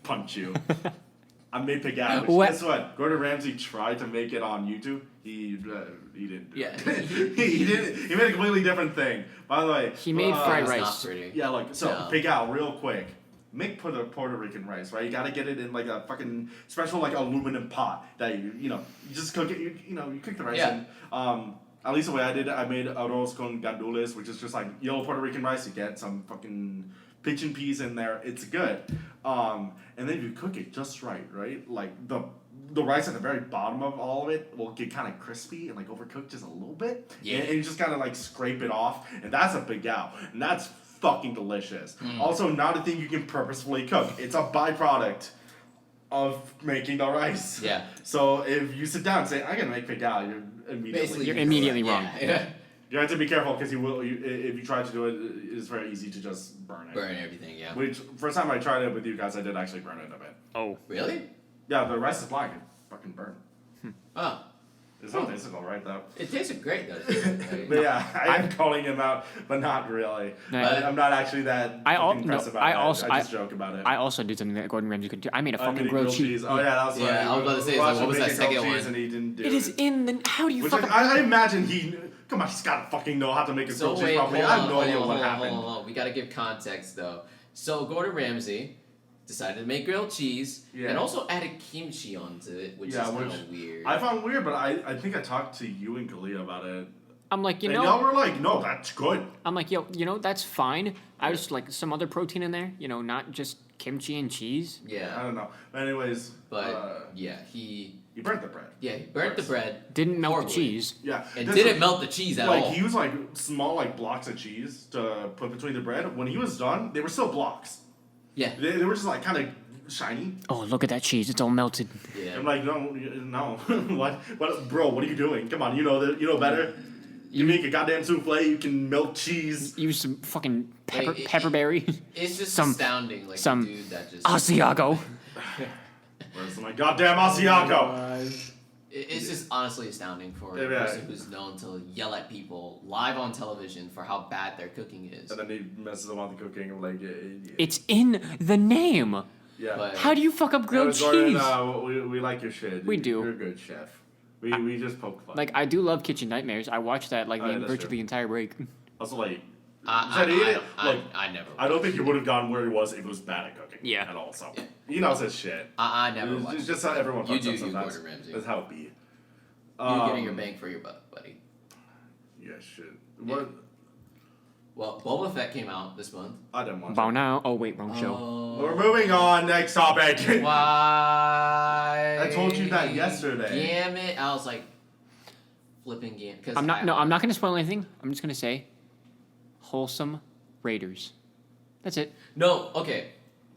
punch you. I made peg out. Which, What? guess what? Gordon Ramsay tried to make it on YouTube. He didn't. Do Yeah. it. he didn't. He made a completely different thing. By the way, He made fried It's rice. not pretty. yeah, like so. No. Pig out real quick. Make Puerto Rican rice, right? You gotta get it in like a fucking special like aluminum pot that you just cook it. You cook the rice Yeah. in. At least the way I did it, I made arroz con gandules, which is just like yellow Puerto Rican rice. You get some fucking pigeon peas in there. It's good. And then you cook it just right? Like the rice at the very bottom of all of it will get kind of crispy and like overcooked just a little bit. Yeah. And you just gotta like scrape it off, and that's a big out, and that's fucking delicious. Also, not a thing you can purposefully cook. It's a byproduct of making the rice. Yeah. So if you sit down and say, "I'm gonna make pig out," you're immediately Basically, You're immediately wrong. Yeah. You have to be careful because if you try to do it, it's very easy to just burn it. Burn everything. Yeah. Which first time I tried it with you guys, I did actually burn it a bit. Oh. Really? Yeah, the rice is black. It fucking burned. Oh, It's not tastical, right? Though. it tasted great though. But yeah, I am calling him out, but not really. No. I'm not actually that fucking pressed about it. I just joke about it. I also did something that Gordon Ramsay couldn't do. I made a I fucking made grilled cheese. Oh yeah, that was funny. Yeah, I was about to say, We like, watched what him was that making grilled second cheese one? And he didn't do It is in the. How do you Which fucking? I imagine come on, he's gotta fucking know how to make a So grilled cheese wait, properly. hold I on, have no hold idea on, what hold on, happened. hold on. We gotta give context though. So Gordon Ramsay decided to make grilled cheese Yeah. and also added kimchi onto it, which is kind of weird. I found weird, but I think I talked to you and Kalia about it. I'm like, And y'all were like, no, that's good. I'm like, yo, that's fine. I just like some other protein in there, not just kimchi and cheese. I Yeah, don't know. But anyways, but yeah, he burnt the bread. he burnt the bread Didn't melt Horribly. the cheese. Yeah. and This didn't is- melt the cheese at Like all. he used like small like blocks of cheese to put between the bread. When he was done, they were still blocks. Yeah, They were just like kind of shiny. Oh, look at that cheese. It's all melted. yeah. I'm like, no. What, bro? What are you doing? Come on, you know better. You make a goddamn souffle. You can melt cheese. Use some fucking Like, pepperberry. It's just Some- astounding, like some a dude that just. Asiago. Where's my goddamn Asiago? It's just honestly astounding for a Yeah. person who's known to yell at people live on television for how bad their cooking is. And then he messes them on the cooking. I'm like, It's in the name. yeah. But- How do you fuck up grilled Jordan, cheese? we like your shit. We do. You're a good chef. We just poke fun. Like, I do love Kitchen Nightmares. I watched that like Oh, yeah, that's virtually true. the entire break. Also, like, I never. I don't think he would have gone where he was if he was bad at cooking. Yeah. At all. So Yeah. he knows his shit. I never It's watched. just how everyone You fucks do up you, sometimes. Gordon Ramsay. That's how it be. You're getting your bang for your buck, buddy. Yeah, shit. What? Well, Boba Fett came out this month. I didn't watch Bow it. now. Oh wait, wrong show. We're moving on. Next topic. Why? I told you that yesterday. Damn it! I was like flipping game. Cause I'm not gonna spoil anything. I'm just gonna say, wholesome Raiders. That's it. No, okay.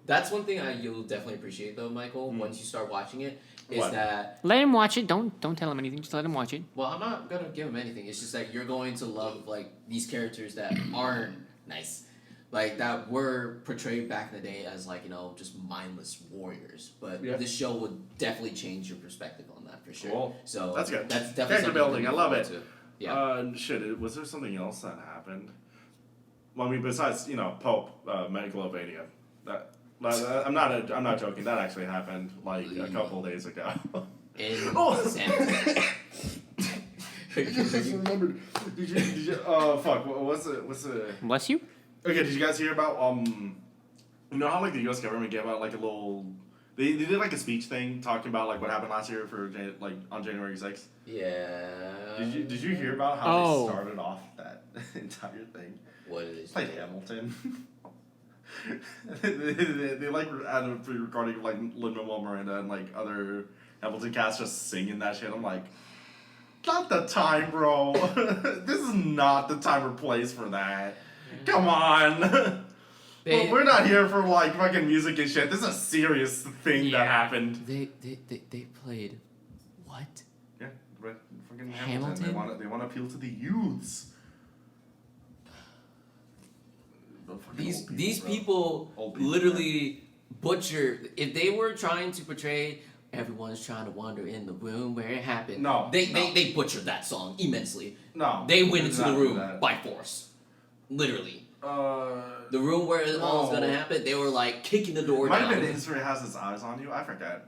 That's one thing you'll definitely appreciate though, Michael. Once you start watching it, is What? that Let him watch it. Don't tell him anything. Just let him watch it. well, I'm not gonna give him anything. It's just that you're going to love like these characters that aren't nice, like that were portrayed back in the day as like just mindless warriors. But Yeah. this show would definitely change your perspective on that for sure. Cool. So That's good. That's definitely Character something building, to I look love forward it. to. Yeah. Shit. Was there something else that happened? Well, I mean, besides Pope Megalovania, I'm not joking. That actually happened like a couple days ago. In Oh. San Jose. I just remembered. Did you? Fuck. What's the? Bless you. Okay. Did you guys hear about You know how like the U.S. government gave out like a little. They did like a speech thing talking about like what happened last year for like on January 6th. Yeah. Did you hear about how they started off that entire thing? What did they Played Hamilton. they like had a pre-recording like Lin-Manuel Miranda and like other Hamilton cast just singing that shit. I'm like, not the time, bro. This is not the time or place for that. Come on. We're not here for like fucking music and shit. This is a serious thing that happened. They played what? Yeah, fucking Hamilton. They want to appeal to the youths. These people literally butcher. If they were trying to portray everyone's trying to wander in the room where it happened, they butchered that song immensely. No, they went into the room by force, literally. The room where it all was gonna happen, they were like kicking the door down. Might have been History Has Its Eyes on You. I forget.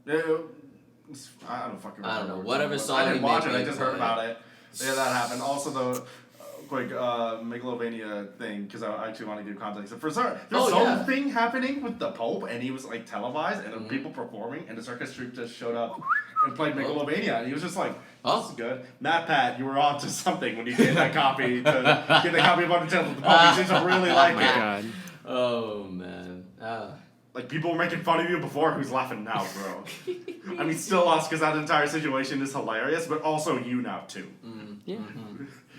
I don't fucking remember. I don't know. Whatever song. I didn't watch it. I just heard about it. Yeah, that happened. Also, the quick Megalovania thing, because I actually want to give context. For there's something happening with the Pope, and he was like televised, and people performing, and the circus troupe just showed up and played Megalovania, and he was just like, "This is good." Matt Pat, you were on to something when you did that copy to get the copy of Undertale. The Pope seems to really like it. God. Oh man. Like, people were making fun of you before, who's laughing now, bro? I mean, still us, because that entire situation is hilarious, but also you now, too. Yeah.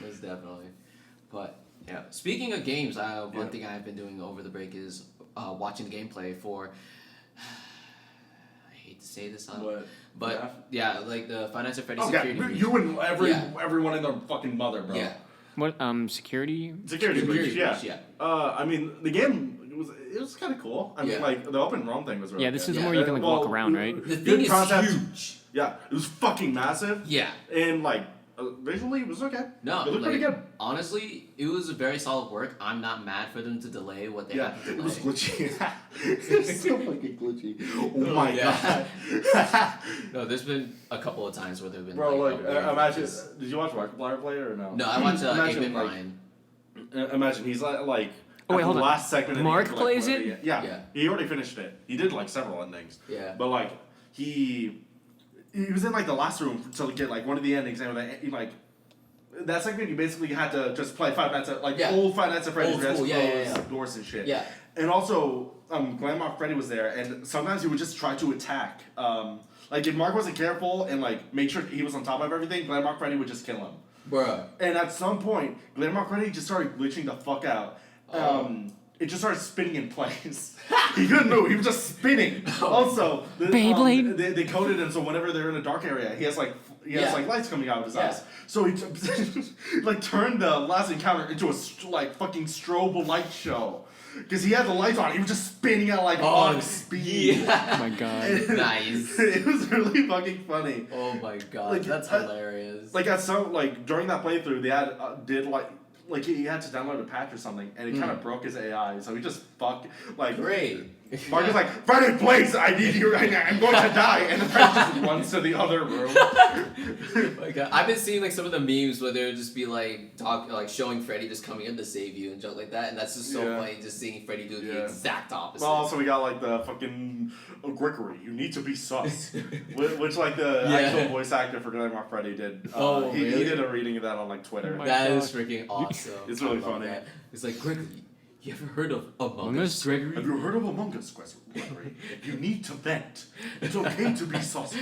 Most definitely. But, yeah. Speaking of games, one thing I've been doing over the break is watching the gameplay for... I hate to say this, but like the Finance and Freddy security breach. You and everyone and their fucking mother, bro. Yeah. What, security? Security breach, yeah. I mean, the game... It was kind of cool. I mean, like, the open roam thing was really good. This is where you can, like, walk around, right? The thing is huge. Yeah, it was fucking massive. Yeah. And, like, visually, it was okay. No, it looked pretty good. Honestly, it was a very solid work. I'm not mad for them to delay what they had to delay. It was glitchy. It was so fucking glitchy. Oh my god. No, there's been a couple of times where they've been imagine. Did you watch Markiplier play it or no? No, I watched Eggman Ryan. Imagine he's like oh wait, hold on. Last segment. Mark plays it. Yeah, he already finished it. He did like several endings. Yeah. But like he was in like the last room to get like one of the endings, and like that segment you basically had to just play Five Nights at old Five Nights at Freddy's, doors and shit. Yeah. And also, Grandma Freddy was there, and sometimes he would just try to attack. Like if Mark wasn't careful and like made sure he was on top of everything, Grandma Freddy would just kill him. Bruh. And at some point, Grandma Freddy just started glitching the fuck out. It just started spinning in place. He couldn't move. He was just spinning. Also, Beyblade. They coded him so whenever they're in a dark area, he has like lights coming out of his eyes. So he like turned the last encounter into a fucking strobe light show. Because he had the lights on, he was just spinning at like speed. Yeah. Oh my god. Nice. It was really fucking funny. Oh my god, that's hilarious. Like at some during that playthrough, they did he had to download a patch or something, and it kind of broke his AI, so he just Great. Mark is like, "Freddy, please, I need you right now. I'm going to die," and the Freddy just runs to the other room. My god, I've been seeing like some of the memes where they'll just be like showing Freddy just coming in to save you and stuff like that, and that's just so funny just seeing Freddy do the exact opposite. Well, also we got like the fucking Gregory, you need to be sus, which like the actual voice actor for Grandma Freddy did. He did a reading of that on like Twitter. That is freaking awesome. It's really funny. That. It's like, Gregory, you ever heard of Among Us, Gregory? Have you heard of Among Us, Gregory? You need to vent. It's okay to be sus.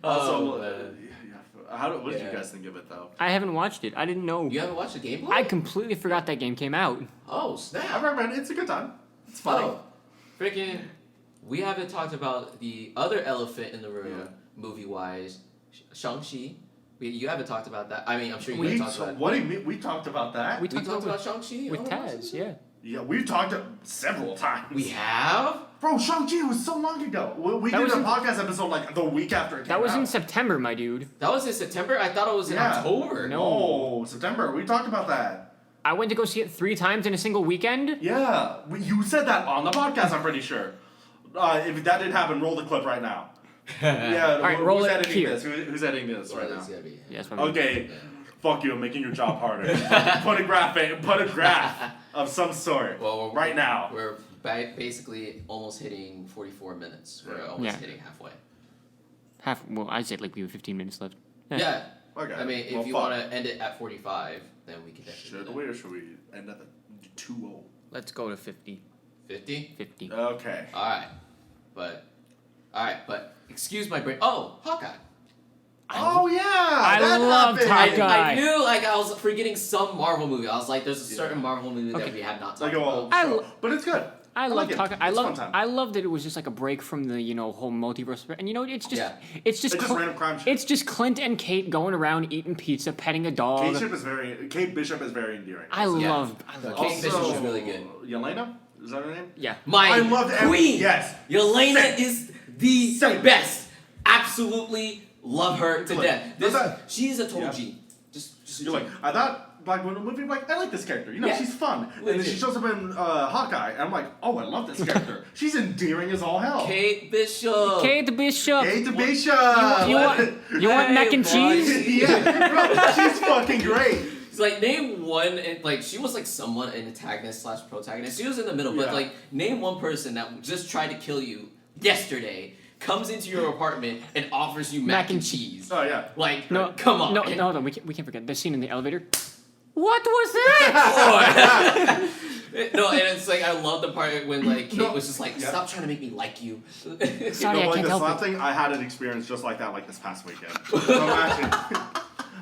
Also, what did you guys think of it though? I haven't watched it. I didn't know. You haven't watched the gameplay? I completely forgot that game came out. Oh, snap. I recommend it. It's a good time. It's funny. Freaking, we haven't talked about the other elephant in the room, movie-wise, Shang-Chi. You haven't talked about that. I mean, I'm sure you haven't talked about it. What do you mean? We talked about that. We talked about Shang-Chi? With Taz, yeah. Yeah, we've talked several times. We have? Bro, Shang-Chi was so long ago. We did a podcast episode like the week after it came out. That was in September, my dude. That was in September? I thought it was in October. No, September. We talked about that. I went to go see it 3 times in a single weekend? Yeah. You said that on the podcast, I'm pretty sure. If that didn't happen, roll the clip right now. Yeah. All right, who's roll it editing here. this? Who's editing this right now? It's gotta be. Yes, my man. Okay. Fuck you. I'm making your job harder. Put a graph of some sort. Well, right now. We're basically almost hitting 44 minutes. We're almost hitting halfway. Well, I'd say like we have 15 minutes left. Yeah. Okay. I mean, if you want to end it at 45, then we can definitely. Should we or should we end at the 2-0? Let's go to 50. 50? 50. Okay. Alright. But excuse my brain. Oh, Hawkeye. Oh yeah! I that loved happened. Hawkeye. I knew I was forgetting some Marvel movie. I was like, there's a certain Marvel movie that we have not talked about. But it's good. I like loved it. Hawkeye. It's fun time. I loved that it was just like a break from the whole multiverse. And it's just it's just random crime shit. It's just Clint and Kate going around eating pizza, petting a dog. Kate Bishop is very endearing. I love Kate Bishop is really good. Yelena? Is that her name? Yeah. My I loved queen. Yes. Yelena is the best. Absolutely love her to death. She's a total G. Just You're like, I thought Black Widow movie, like, I like this character. She's fun. And then she shows up in Hawkeye, and I'm like, oh, I love this character. She's endearing as all hell. Kate Bishop. Kate Bishop. Kate Bishop. You want mac and cheese? Yeah, bro, she's fucking great. It's like, name one, and like, she was like somewhat an antagonist / protagonist. She was in the middle, but like, name one person that just tried to kill you yesterday, comes into your apartment and offers you mac and cheese. Oh yeah. Like, No, come on. No, hold on. We can't forget the scene in the elevator. What was that? No, and it's like, I love the part when like Kate was just like, stop trying to make me like you. Sorry, I I like can't the help slap it. thing, I had an experience just like that, like this past weekend. So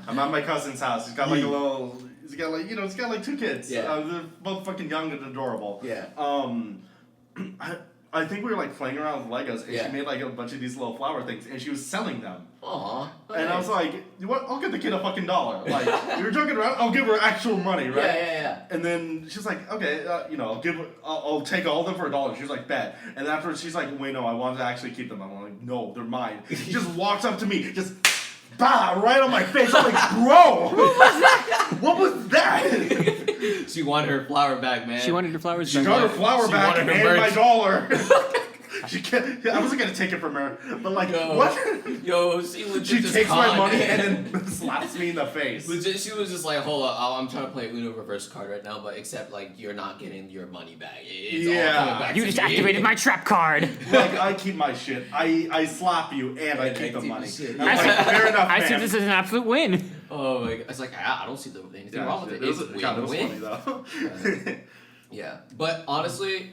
I'm at my cousin's house. He's got like he's got like 2 kids. Yeah. They're both fucking young and adorable. Yeah. I think we were like playing around with Legos, and Yeah. she made like a bunch of these little flower things, and she was selling them. Aww. And I was like, you what? I'll give the kid a fucking $1. Like, you were joking around. I'll give her actual money, right? Yeah. And then she's like, okay, I'll take all of them for $1. She was like, bet. And afterwards, she's like, wait, no, I want to actually keep them. I'm like, no, they're mine. She just walks up to me, just right on my face. I'm like, bro, what was that? What was that? She wanted her flower back, man. She wanted her flowers She back. got her flower She back wanted and her my merch. $1. I wasn't gonna take it from her, but like, what? She legit She just takes my conned. money and then slaps me in the face. Legit, she was just like, hold up, I'm trying to play Uno reverse card right now, but except like you're not getting your money back. It's all coming back You to just me. activated my trap card. Like, I keep my shit. I slap you and I keep the money. shit. I'm like, fair enough, I man. see this as an absolute win. Oh my god. It's like, I don't see anything wrong with it. It's God, it was funny win-win. though. Yeah. But honestly,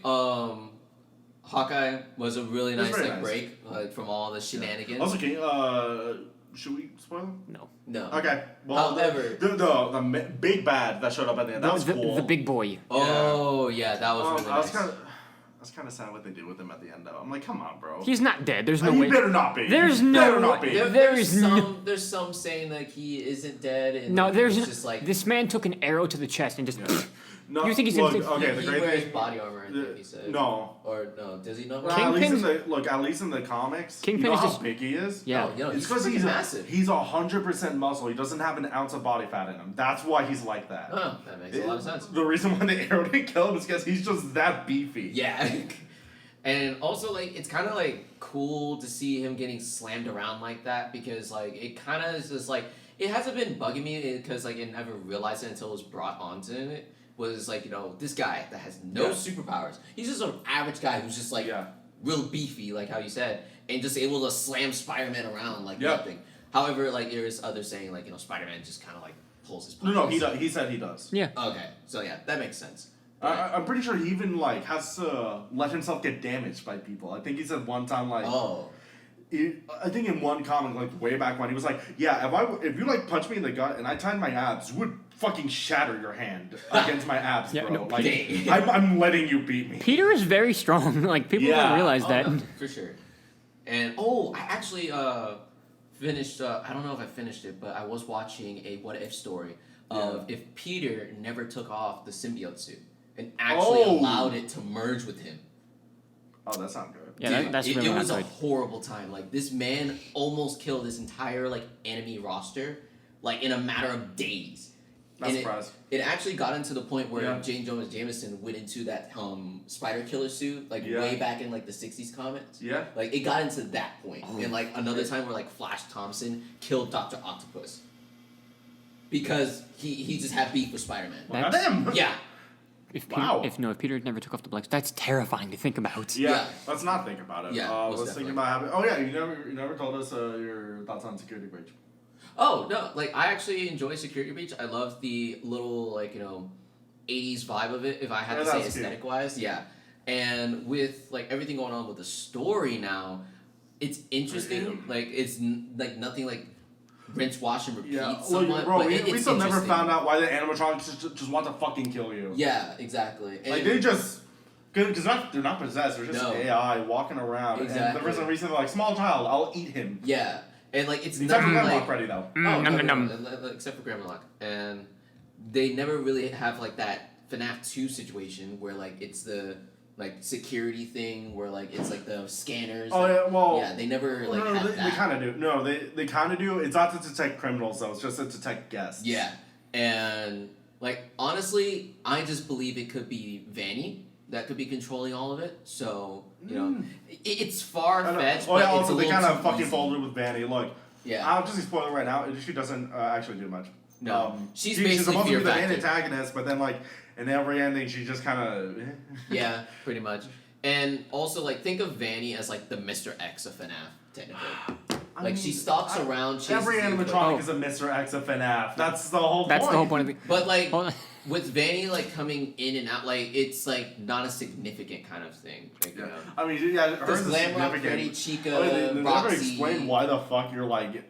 Hawkeye was a really nice very like nice. break from all the shenanigans. Also, can should we spoil them? No. No. Okay. Well, However, the big bad that showed up at the end, that was cool. The big boy. oh yeah, that was really I nice. was kind of sad what they did with him at the end, though. I'm like, come on, bro. He's not dead. There's no You way. better not be. There's You no better not way. be. There's some saying that he isn't dead, and There's it's just like this man took an arrow to the chest and just. No, You think he's look, gonna- okay? The he great wears thing. body armor. I think he said. No. Or no? Does he not? Well, at least Kingpin's- at least in the comics, Kingpin you know is how just- big he is. Yeah. No, It's he's because freaking massive. He's 100% muscle. He doesn't have an ounce of body fat in him. That's why he's like that. Oh, that makes a lot of sense. The reason why the arrow didn't kill him is because he's just that beefy. Yeah. And also, like, it's kind of, like, cool to see him getting slammed around like that because, like, it kind of is just, like, it hasn't been bugging me because, like, I never realized it until it was brought onto it. Was, like, this guy that has no superpowers. He's just an average guy who's just, like, real beefy, like how you said, and just able to slam Spider-Man around like nothing. However, like, there's others saying, like, Spider-Man just kind of, like, pulls his punches. No, he does. He said he does. Yeah. Okay, so yeah, that makes sense. I'm pretty sure he even like has to let himself get damaged by people. I think he said one time like. Oh. I think in one comic like way back when he was like, yeah, if you like punch me in the gut and I tied my abs, you would fucking shatter your hand against my abs, Yeah, bro. no, like dang. I'm letting you beat me. Peter is very strong. Like people don't realize that. No, for sure. And I actually finished. I don't know if I finished it, but I was watching a what if story of if Peter never took off the symbiote suit and actually allowed it to merge with him. Oh, that's not good. Yeah, Dude, that's it really was not a good. horrible time. Like this man almost killed his entire like enemy roster, like in a matter of days. Not surprised. It actually got into the point where Yeah. Jane Jones Jameson went into that spider killer suit like way back in like the 60s comics. Yeah. Like it got into that point. And like another time where like Flash Thompson killed Dr. Octopus. Because he just had beef with Spider-Man. Well, damn. Yeah. If Peter, Wow. if Peter never took off the black, that's terrifying to think about. Yeah. Let's not think about it. Yeah, most let's think definitely. about having. Oh yeah, you never told us your thoughts on Security Breach. Oh no! Like I actually enjoy Security Breach. I love the little 80s vibe of it. If I had to say aesthetic wise, yeah. And with like everything going on with the story now, it's interesting. Like it's like nothing like rinse, wash, and repeat. Yeah, somewhat, bro, but we still never interesting. found out why the animatronics just want to fucking kill you. Yeah, exactly. And Like they just. Because they're not possessed, they're just No. AI walking around. And Exactly. there was a reason they're like, small child, I'll eat him. yeah, and like it's Except for not Grandma like Freddy, though. except for Grandma Lock, and they never really have like that FNAF 2 situation where like it's the like security thing where like it's like the scanners. Oh, yeah, well. Yeah, they never like no, have they that. kind of do. No, they kind of do. It's not to detect criminals, though. It's just to detect guests. Yeah, and like honestly, I just believe it could be Vanny that could be controlling all of it. So it's far fetched. Oh yeah, but also it's a they little kind of too fucking easy. folded with Vanny. Look, Yeah. I'll just spoil it right now. She doesn't actually do much. No, she's she's basically supposed to fear be the main factor. antagonist, but then like in every ending, she just kind of. Yeah, pretty much. And also, like, think of Vanny as like the Mr. X of FNAF, technically. Like she stalks around. Chases Every you, but- animatronic is a Mr. X of FNAF. That's the whole point. That's the whole point of the. But like Hold on. with Vanny like coming in and out, like it's like not a significant kind of thing. Like, you know. I mean, yeah, hers There's is Glamrock, significant. Freddy, Chica, Oh, they never Roxy. explain why the fuck you're like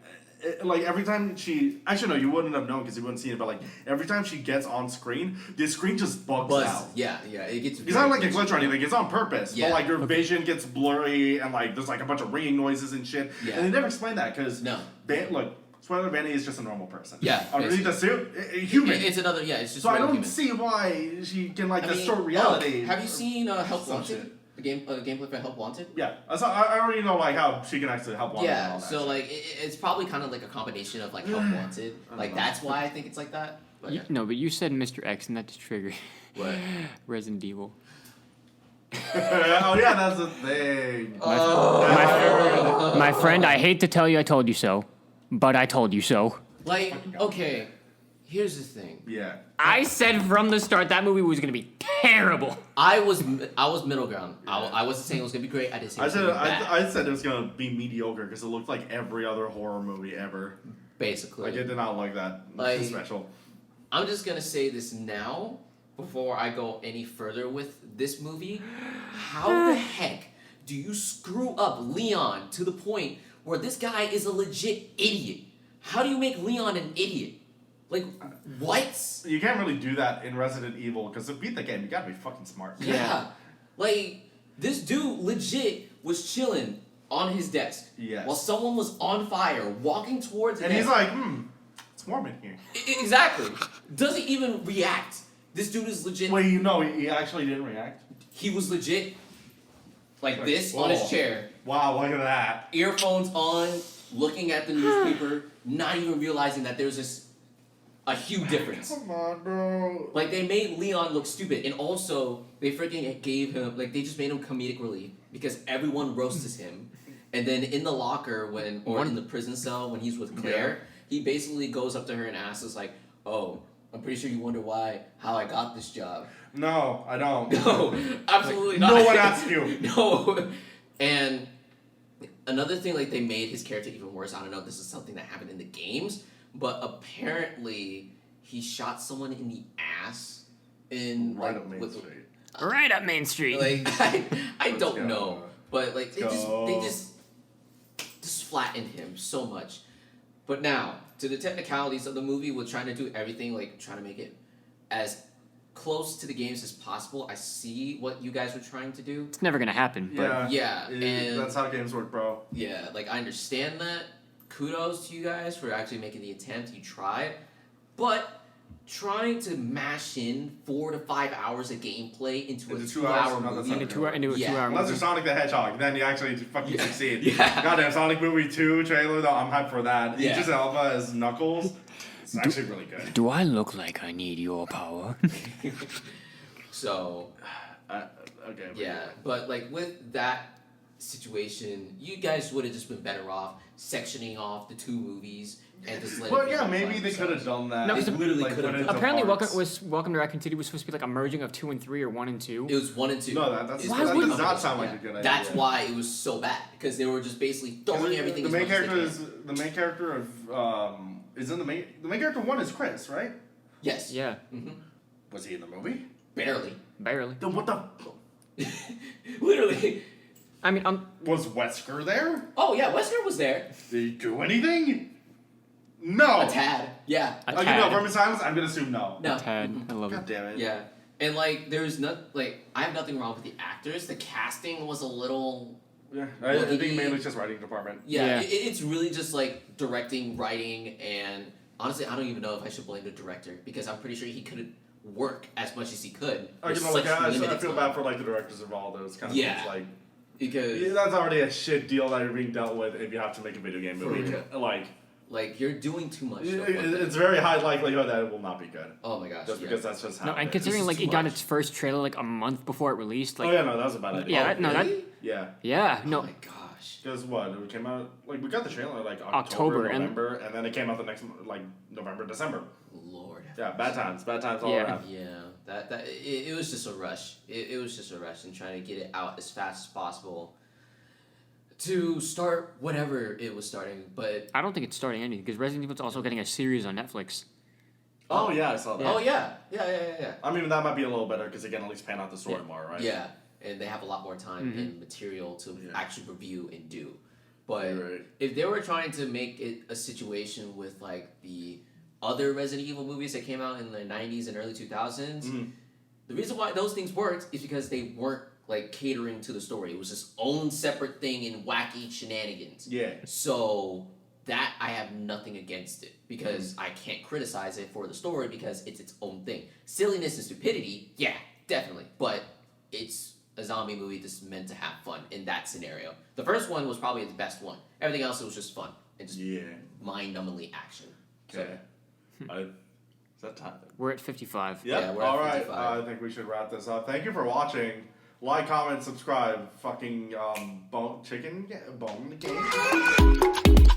every time she actually no, you wouldn't have known because you wouldn't see it, but like every time she gets on screen, the screen just bugs out. Yeah, it gets. It's not like a glitch or anything, it's on purpose. Yeah. But like your vision gets blurry and like there's like a bunch of ringing noises and shit. Yeah. And they never explain that because No. look, spoiler, Vanny is just a normal person. Yeah, Underneath the suit, a human. It's another. Yeah, it's just. so I real don't human. see why she can like I mean, distort reality. Have you seen Help Some Wanted? shit. The gameplay for Help Wanted. Yeah, I already know like how she can actually help. Wanda and Yeah, all that so shit. like it's probably kind of like a combination of like Help Wanted. Like that's why I think it's like that. But yeah. No, but you said Mr. X, and that just triggered What? Resident Evil. Oh yeah, that's the thing. My friend, I hate to tell you I told you so, but I told you so. Like okay, here's the thing. Yeah. I said from the start that movie was gonna be terrible. I was middle ground. I wasn't saying it was gonna be great. I didn't say it was gonna be bad. I said it was gonna be mediocre because it looked like every other horror movie ever. Basically, Like I did not like that. Like- Special. I'm just gonna say this now before I go any further with this movie. How the heck do you screw up Leon to the point where this guy is a legit idiot? How do you make Leon an idiot? Like what? You can't really do that in Resident Evil because to beat the game, you gotta be fucking smart. Yeah. Like this dude legit was chilling on his desk Yes. while someone was on fire walking towards And him. he's like, it's warm in here. Exactly. Doesn't even react. This dude is legit. Wait, you know, he actually didn't react. He was legit like Like, this on his whoa. chair, Wow, look at that. earphones on, looking at the newspaper, not even realizing that there's a huge difference. Come on, bro. Like they made Leon look stupid, and also they freaking gave him like they just made him comedic relief because everyone roasts him, and then in the locker in the prison cell when he's with Claire, he basically goes up to her and asks like, "Oh, I'm pretty sure you wonder how I got this job." No, I don't. No, absolutely not. No one asked you. No, and another thing like they made his character even worse. I don't know if this is something that happened in the games. But apparently, he shot someone in the ass in Right like up Main with, Street. Right up Main Street. like I Let's don't go. know, but like they go. just flattened him so much. But now to the technicalities of the movie, we're trying to do everything like trying to make it as close to the games as possible. I see what you guys were trying to do. It's never gonna happen. But Yeah, and that's how games work, bro. yeah, like I understand that. Kudos to you guys for actually making the attempt. You tried, but trying to mash in 4 to 5 hours of gameplay into a Into 2 2 hour hours? No, that's movie. not into a Yeah. 2 hour Unless movie. you're Sonic the Hedgehog, then you actually fucking Yeah. succeed. Yeah. Goddamn, Sonic Movie 2 trailer, though, I'm hyped for that. Yeah. Idris Elba as Knuckles. It's actually really good. Do I look like I need your power? So, Okay. yeah, but like with that situation, you guys would have just been better off sectioning off the 2 movies and just letting. Well, yeah, maybe they could have done that. No, They literally could have done. Apparently, parts. Welcome to Raccoon City was supposed to be like a merging of 2 and 3 or 1 and 2. It was 1 and 2. No, that It's Why does would- not sound like a good idea. That's why it was so bad, because they were just basically throwing everything. The as main much as they character can. is the main character of is in the main character 1 is Chris, right? Yes. Yeah, Was he in the movie? Barely. barely. Then what the? Literally. I mean, Was Wesker there? Oh yeah, Wesker was there. Did he do anything? No. A tad. Yeah. a Okay, tad. no. From his silence, I'm gonna assume no. No. A tad. I love God it. damn it. Yeah. And like, there's not like I have nothing wrong with the actors. The casting was a little. Yeah. I think mainly it's just writing department. Yeah. It's really just like directing, writing, and honestly, I don't even know if I should blame the director because I'm pretty sure he couldn't work as much as he could. I with can like, such I limited feel time. bad for like the directors of all those kind of Yeah. things. Like, Because that's already a shit deal that you're being dealt with if you have to make a video game For movie. real. Like you're doing too much. of one thing. It's very high likelihood that it will not be good. Oh my gosh. Just yeah. because that's just how. No, it and is. considering is like too it got much. its first trailer like a month before it released, like Oh yeah, no, that was a bad idea. yeah, Oh, that, no, that really? Yeah. yeah, Oh no, my gosh. Because what? It came out like we got the trailer like October, October, and- November, and then it came out the next like November, December. Lord. Yeah, bad times all Yeah. around. Yeah, it was just a rush. It was just a rush and trying to get it out as fast as possible to start whatever it was starting. But I don't think it's starting anything because Resident Evil's also getting a series on Netflix. Oh yeah, I saw that. oh yeah. I mean that might be a little better because they can at least pan out the story more, right? Yeah, and they have a lot more time and material to actually review and do. But You're right. if they were trying to make it a situation with like the other Resident Evil movies that came out in the 90s and early 2000s, the reason why those things worked is because they weren't like catering to the story. It was its own separate thing in wacky shenanigans. Yeah. So that I have nothing against it because I can't criticize it for the story because it's its own thing. Silliness and stupidity, yeah, definitely. But it's a zombie movie that's meant to have fun in that scenario. The first one was probably the best one. Everything else was just fun and just mind-numbingly action. So, Okay. Is that time? We're at 55. Yep. Yeah, we're at All right. 55. I think we should wrap this up. Thank you for watching. Like, comment, subscribe. Fucking bone chicken. Yeah, bone game.